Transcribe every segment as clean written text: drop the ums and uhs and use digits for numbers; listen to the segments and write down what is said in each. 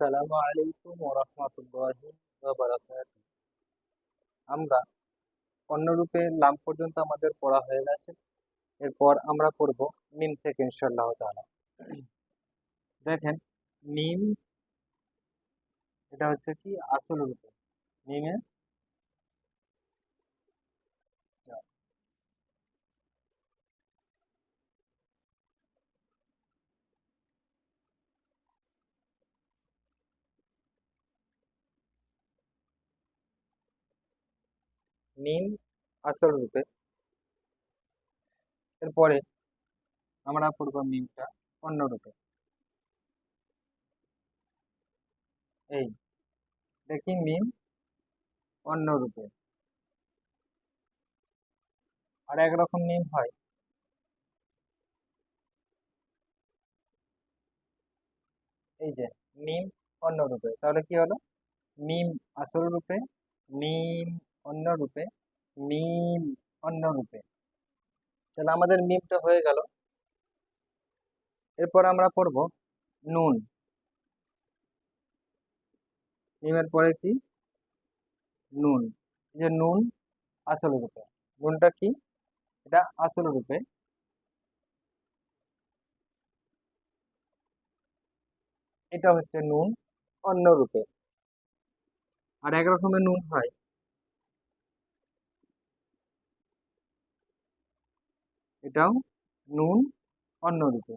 আসসালামু আলাইকুম ওয়া রাহমাতুল্লাহি ওয়া বারাকাতুহু। আমরা অন্যরূপে লাম পর্যন্ত আমাদের পড়া হয়ে গেছে। এরপর আমরা পড়ব মিম থেকে ইনশাআল্লাহ তাআলা। দেখেন, মিম এটা হচ্ছে কি আসল রূপে। মিমে মিম আসল রূপে। এরপরে আমরা পড়ব মিমটা অন্য রূপে। এই দেখি মিম অন্য রূপে। আর একরকম মিম হয় এই যে মিম অন্য রূপে। তাহলে কি হলো? মিম আসল রূপে, মিম অন্য রূপে, মিম অন্য রূপে। তাহলে আমাদের মিমটা হয়ে গেল। এরপর আমরা পড়ব নুন। মিমের পরে কি? নুন। এই যে নুন আসল রূপে। নুনটা কি? এটা আসল রূপে। এটা হচ্ছে নুন অন্য রূপে। আর এক রকমের নুন হয় এটাও নুন অন্য রূপে।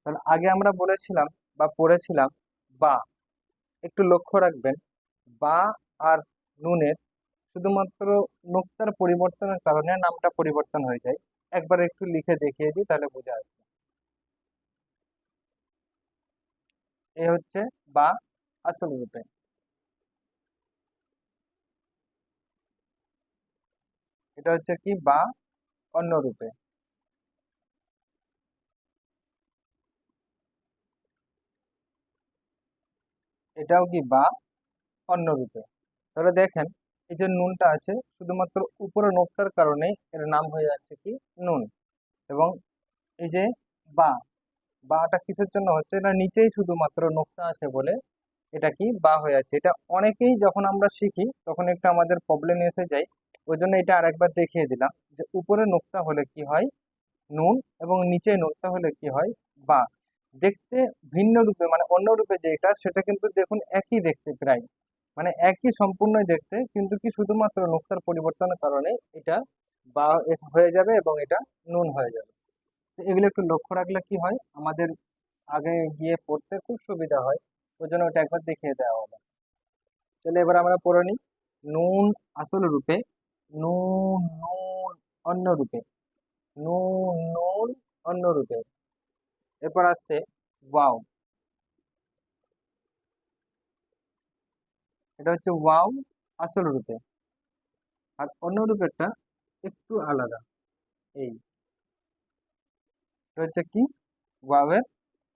তাহলে আগে আমরা বলেছিলাম বা পড়েছিলাম বা। একটু লক্ষ্য রাখবেন, বা আর নুনের শুধুমাত্র নোক্তার পরিবর্তনের কারণে নামটা পরিবর্তন হয়ে যায়। একবার একটু লিখে দেখিয়ে দিই, তাহলে বোঝা যাবে। এ হচ্ছে বা আসল রূপে। এটা হচ্ছে কি বা অন্য রূপে। এটাও কি বা অন্য রূপে। তাহলে দেখেন, এই যে নুনটা আছে শুধুমাত্র উপরে নোক্তার কারণে এর নাম হয়ে যাচ্ছে কি নুন। এবং এই যে বা, বাটা কিসের জন্য হচ্ছে? এটা নিচেই শুধুমাত্র নোক্তা আছে বলে এটা কি বা হয়ে আছে। এটা অনেকেই যখন আমরা শিখি তখন একটু আমাদের প্রবলেম এসে যায়। ওই জন্য এটা আরেকবার দেখিয়ে দিলাম যে উপরে নোক্তা হলে কি হয় নুন, এবং নিচে নোক্তা হলে কি হয় বা। দেখতে ভিন্ন রূপে মানে অন্য রূপে যেটা, সেটা কিন্তু দেখুন একই দেখতে প্রায়, মানে একই সম্পূর্ণই দেখতে, কিন্তু কি শুধুমাত্র নোক্তার পরিবর্তনের কারণে এটা বা হয়ে যাবে এবং এটা নুন হয়ে যাবে। তো এগুলো একটু লক্ষ্য রাখলে কি হয় আমাদের আগে গিয়ে পড়তে খুব সুবিধা হয়। ওই জন্য ওটা একবার দেখিয়ে দেওয়া হলো। তাহলে এবার আমরা পড়ে নিই। নুন আসল রূপে, নুন নুন অন্য রূপে, নুন নুন অন্য রূপে। এরপর আসছে ওয়াও। এটা হচ্ছে ওয়াও আসল রূপে। আর অন্য রূপেরটা একটু আলাদা। এই এটা হচ্ছে কি ওয়াও এর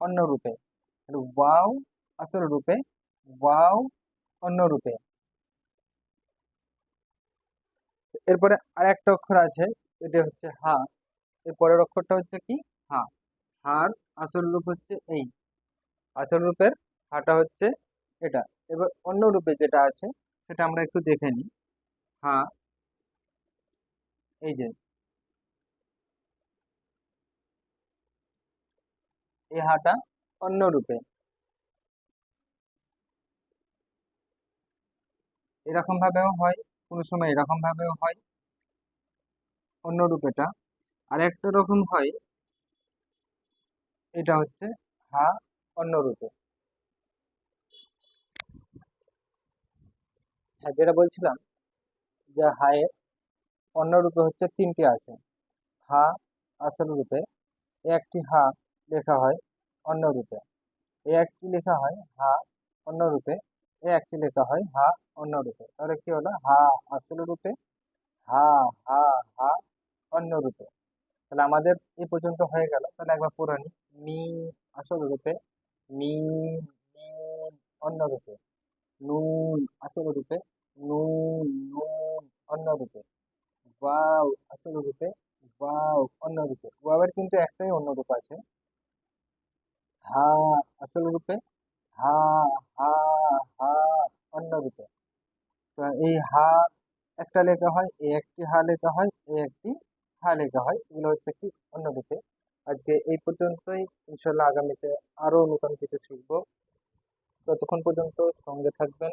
অন্য রূপে। ওয়াও আসল রূপে, ওয়াও অন্য রূপে। এরপরে আর একটা অক্ষর আছে, এটা হচ্ছে হা। এর পরের অক্ষরটা হচ্ছে কি হা। হার আসল রূপ হচ্ছে এই। আসল রূপের হাটা হচ্ছে এটা। এবার অন্য রূপে যেটা আছে সেটা আমরা একটু দেখে নিই। হা, এই যে এই হাটা অন্য রূপে। এরকম ভাবেও হয়, কোনো সময় এরকম ভাবেও হয় অন্য রূপেটা। আর একটা রকম হয়, এটা হচ্ছে হা অন্য রূপে। আর যেটা বলছিলাম যে হায়ের অন্য রূপে হচ্ছে তিনটি আছে। হা আসল রূপে, এ একটি হা লেখা হয় অন্য রূপে, এ একটি লেখা হয় হা অন্য রূপে, এ একটি লেখা হয় হা অন্য রূপে। তাহলে কি হলো? হা আসল রূপে, হা হা হা অন্য রূপে। তাহলে আমাদের এই পর্যন্ত হয়ে গেল। তাহলে একবার পড়ে নিই। মিম আসল রূপে, মিম মিম অন্য রূপে, নুন আসল রূপে, নুন নুন অন্য রূপে, ওয়াও আসল রূপে, ওয়াও অন্য রূপে। ওয়াও এর কিন্তু একটাই অন্য রূপ আছে। হা আসল রূপে, হা, হা, হা অন্য রূপে। তো এই হা একটা লেখা হয়, এই একটি হা লেখা হয়, এই একটি হা লেখা হয়, এগুলো হচ্ছে কি অন্য রূপে। আজকে এই পর্যন্তই, ইনশাল্লাহ আগামীতে আরো নতুন কিছু শিখবো। ততক্ষণ পর্যন্ত সঙ্গে থাকবেন।